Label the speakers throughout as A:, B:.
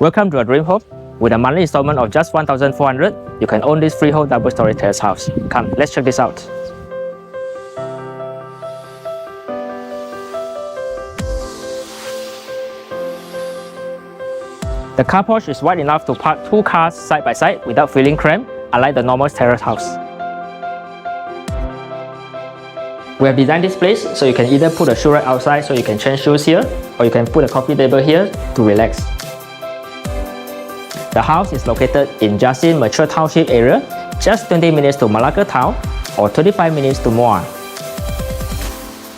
A: Welcome to a dream home. With a monthly installment of just 1,400, you can own this freehold double-storey terrace house. Come, let's check this out. The car porch is wide enough to park 2 cars side by side without feeling cramped, unlike the normal terrace house. We have designed this place so you can either put a shoe rack outside so you can change shoes here, or you can put a coffee table here to relax. The house is located in Jasin mature township area, just 20 minutes to Melaka town or 25 minutes to Moa.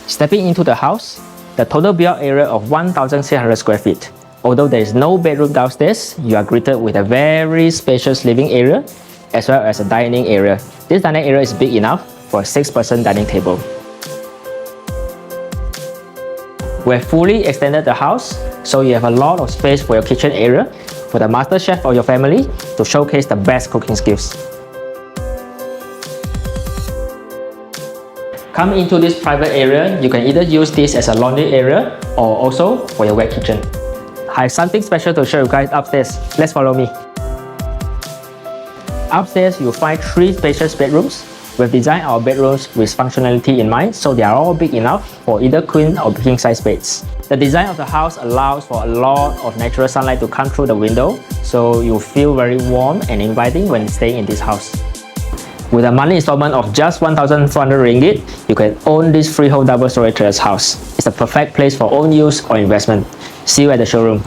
A: Stepping into the house, the total built area of 1,600 square feet. Although there is no bedroom downstairs, you are greeted with a very spacious living area as well as a dining area. This dining area is big enough for a 6-person dining table. We have fully extended the house, so you have a lot of space for your kitchen area for the master chef of your family to showcase the best cooking skills. Come into this private area, you can either use this as a laundry area or also for your wet kitchen. I have something special to show you guys upstairs. Let's follow me. Upstairs, you'll find 3 spacious bedrooms. We've designed our bedrooms with functionality in mind, so they are all big enough for either queen or king size beds. The design of the house allows for a lot of natural sunlight to come through the window, so you feel very warm and inviting when staying in this house. With a monthly installment of just 1,400 ringgit, you can own this freehold double-storey terrace house. It's a perfect place for own use or investment. See you at the showroom.